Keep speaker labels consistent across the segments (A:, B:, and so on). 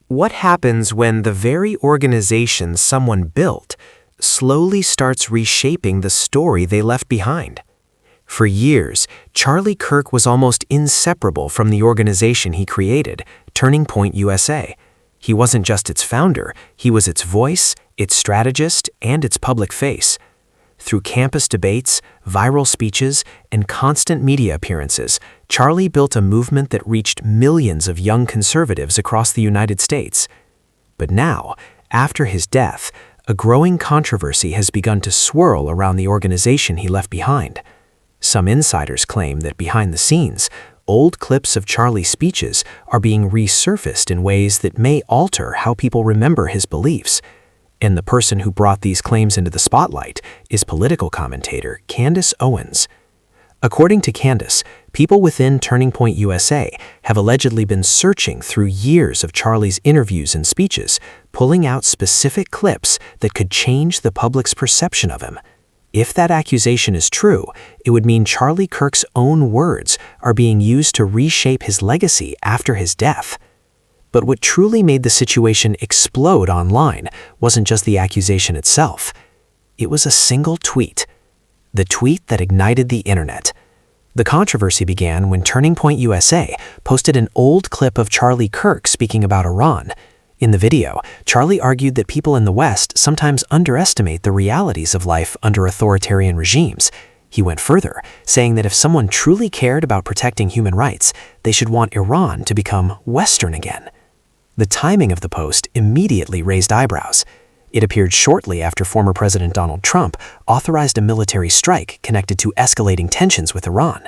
A: What happens when the very organization someone built slowly starts reshaping the story they left behind? For years, Charlie Kirk was almost inseparable from the organization he created, Turning Point USA. He wasn't just its founder, he was its voice, its strategist, and its public face. Through campus debates, viral speeches, and constant media appearances, Charlie built a movement that reached millions of young conservatives across the United States. But now, after his death, a growing controversy has begun to swirl around the organization he left behind. Some insiders claim that behind the scenes, old clips of Charlie's speeches are being resurfaced in ways that may alter how people remember his beliefs. And the person who brought these claims into the spotlight is political commentator Candace Owens. According to Candace, people within Turning Point USA have allegedly been searching through years of Charlie's interviews and speeches, pulling out specific clips that could change the public's perception of him. If that accusation is true, it would mean Charlie Kirk's own words are being used to reshape his legacy after his death. But what truly made the situation explode online wasn't just the accusation itself. It was a single tweet. The tweet that ignited the internet. The controversy began when Turning Point USA posted an old clip of Charlie Kirk speaking about Iran. In the video, Charlie argued that people in the West sometimes underestimate the realities of life under authoritarian regimes. He went further, saying that if someone truly cared about protecting human rights, they should want Iran to become Western again. The timing of the post immediately raised eyebrows. It appeared shortly after former President Donald Trump authorized a military strike connected to escalating tensions with Iran.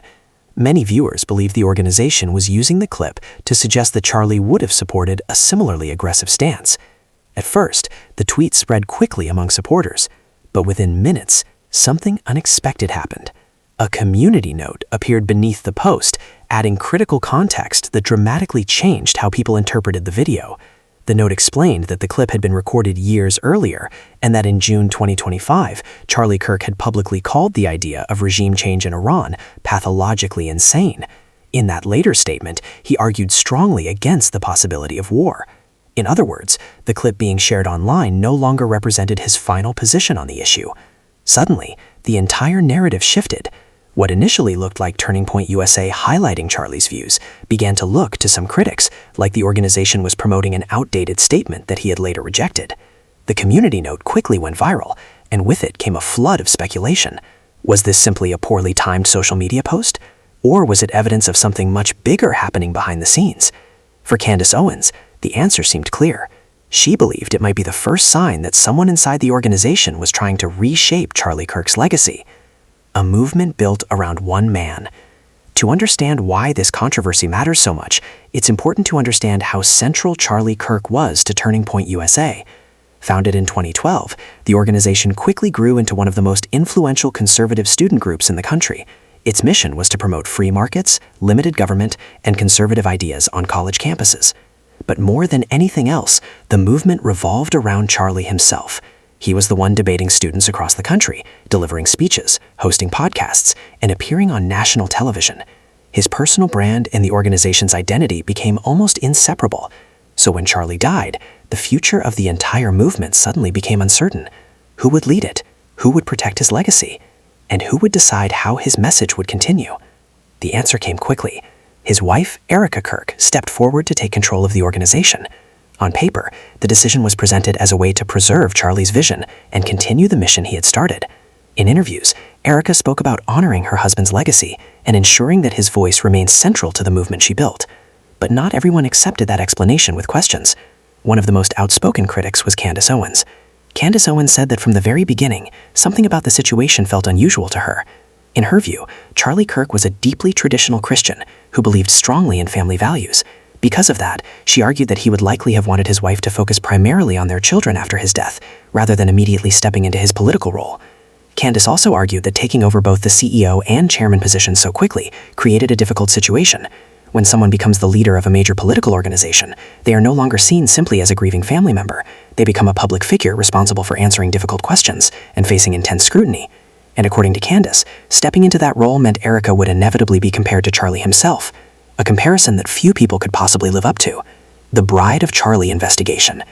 A: Many viewers believe the organization was using the clip to suggest that Charlie would have supported a similarly aggressive stance. At first, the tweet spread quickly among supporters, but within minutes, something unexpected happened. A community note appeared beneath the post, adding critical context that dramatically changed how people interpreted the video. The note explained that the clip had been recorded years earlier, and that in June 2025, Charlie Kirk had publicly called the idea of regime change in Iran pathologically insane. In that later statement, he argued strongly against the possibility of war. In other words, the clip being shared online no longer represented his final position on the issue. Suddenly, the entire narrative shifted. What initially looked like Turning Point USA highlighting Charlie's views began to look to some critics like the organization was promoting an outdated statement that he had later rejected. The community note quickly went viral, and with it came a flood of speculation. Was this simply a poorly timed social media post? Or was it evidence of something much bigger happening behind the scenes? For Candace Owens, the answer seemed clear. She believed it might be the first sign that someone inside the organization was trying to reshape Charlie Kirk's legacy. A movement built around one man. To understand why this controversy matters so much, it's important to understand how central Charlie Kirk was to Turning Point USA. Founded in 2012, the organization quickly grew into one of the most influential conservative student groups in the country. Its mission was to promote free markets, limited government, and conservative ideas on college campuses. But more than anything else, the movement revolved around Charlie himself. He was the one debating students across the country, delivering speeches, hosting podcasts, and appearing on national television. His personal brand and the organization's identity became almost inseparable. So when Charlie died, the future of the entire movement suddenly became uncertain. Who would lead it? Who would protect his legacy? And who would decide how his message would continue? The answer came quickly. His wife, Erica Kirk, stepped forward to take control of the organization. On paper, the decision was presented as a way to preserve Charlie's vision and continue the mission he had started. In interviews, Erica spoke about honoring her husband's legacy and ensuring that his voice remained central to the movement she built. But not everyone accepted that explanation with questions. One of the most outspoken critics was Candace Owens. Candace Owens said that from the very beginning, something about the situation felt unusual to her. In her view, Charlie Kirk was a deeply traditional Christian who believed strongly in family values. Because of that, she argued that he would likely have wanted his wife to focus primarily on their children after his death, rather than immediately stepping into his political role. Candace also argued that taking over both the CEO and chairman positions so quickly created a difficult situation. When someone becomes the leader of a major political organization, they are no longer seen simply as a grieving family member. They become a public figure responsible for answering difficult questions and facing intense scrutiny. And according to Candace, stepping into that role meant Erica would inevitably be compared to Charlie himself, a comparison that few people could possibly live up to.
B: The Bride of Charlie investigation.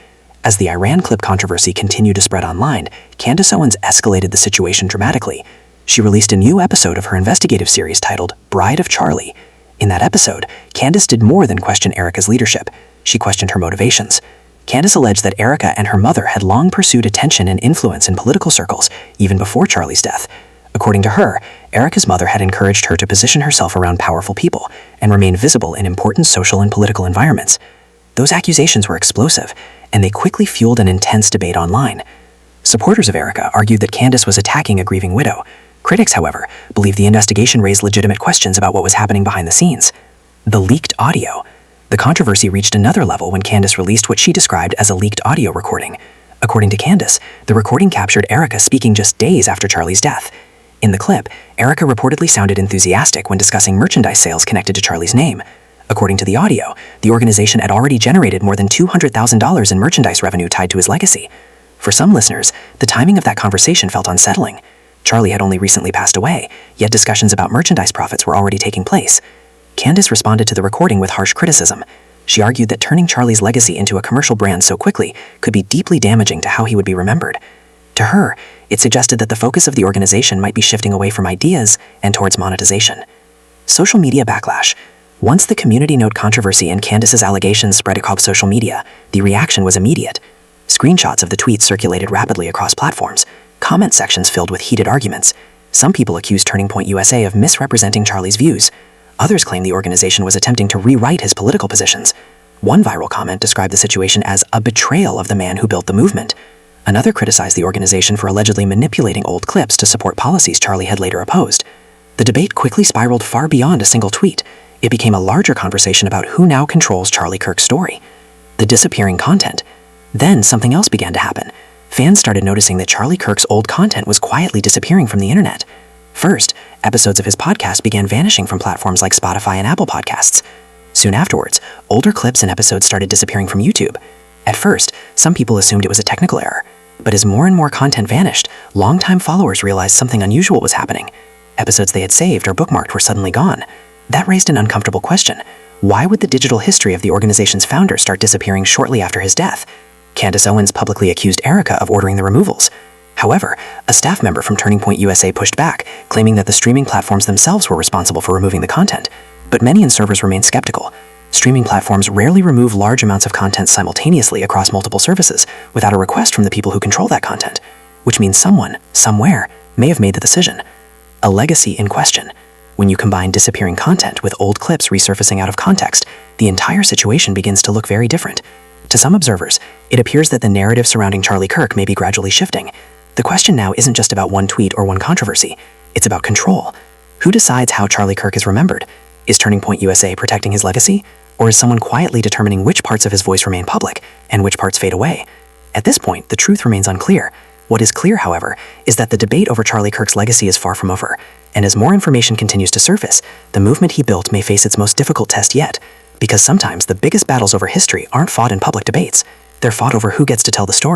B: As the Iran clip controversy continued to spread online, Candace Owens escalated the situation dramatically. She released a new episode of her investigative series titled Bride of Charlie. In that episode, Candace did more than question Erica's leadership. She questioned her motivations. Candace alleged that Erica and her mother had long pursued attention and influence in political circles, even before Charlie's death. According to her, Erica's mother had encouraged her to position herself around powerful people and remain visible in important social and political environments. Those accusations were explosive, and they quickly fueled an intense debate online. Supporters of Erica argued that Candace was attacking a grieving widow. Critics, however, believed the investigation raised legitimate questions about what was happening behind the scenes. The leaked audio. The controversy reached another level when Candace released what she described as a leaked audio recording. According to Candace, the recording captured Erica speaking just days after Charlie's death. In the clip, Erica reportedly sounded enthusiastic when discussing merchandise sales connected to Charlie's name. According to the audio, the organization had already generated more than $200,000 in merchandise revenue tied to his legacy. For some listeners, the timing of that conversation felt unsettling. Charlie had only recently passed away, yet discussions about merchandise profits were already taking place. Candace responded to the recording with harsh criticism. She argued that turning Charlie's legacy into a commercial brand so quickly could be deeply damaging to how he would be remembered. To her, it suggested that the focus of the organization might be shifting away from ideas and towards monetization. Social media backlash. Once the community note controversy and Candace's allegations spread across social media, the reaction was immediate. Screenshots of the tweets circulated rapidly across platforms, comment sections filled with heated arguments. Some people accused Turning Point USA of misrepresenting Charlie's views. Others claimed the organization was attempting to rewrite his political positions. One viral comment described the situation as a betrayal of the man who built the movement. Another criticized the organization for allegedly manipulating old clips to support policies Charlie had later opposed. The debate quickly spiraled far beyond a single tweet. It became a larger conversation about who now controls Charlie Kirk's story. The disappearing content. Then something else began to happen. Fans started noticing that Charlie Kirk's old content was quietly disappearing from the internet. First, episodes of his podcast began vanishing from platforms like Spotify and Apple Podcasts. Soon afterwards, older clips and episodes started disappearing from YouTube. At first, some people assumed it was a technical error. But as more and more content vanished, longtime followers realized something unusual was happening. Episodes they had saved or bookmarked were suddenly gone. That raised an uncomfortable question. Why would the digital history of the organization's founder start disappearing shortly after his death? Candace Owens publicly accused Erica of ordering the removals. However, a staff member from Turning Point USA pushed back, claiming that the streaming platforms themselves were responsible for removing the content. But many observers remained skeptical. Streaming platforms rarely remove large amounts of content simultaneously across multiple services without a request from the people who control that content, which means someone, somewhere, may have made the decision. A legacy in question. When you combine disappearing content with old clips resurfacing out of context, the entire situation begins to look very different. To some observers, it appears that the narrative surrounding Charlie Kirk may be gradually shifting. The question now isn't just about one tweet or one controversy. It's about control. Who decides how Charlie Kirk is remembered? Is Turning Point USA protecting his legacy? Or is someone quietly determining which parts of his voice remain public and which parts fade away? At this point, the truth remains unclear. What is clear, however, is that the debate over Charlie Kirk's legacy is far from over. And as more information continues to surface, the movement he built may face its most difficult test yet. Because sometimes the biggest battles over history aren't fought in public debates. They're fought over who gets to tell the story.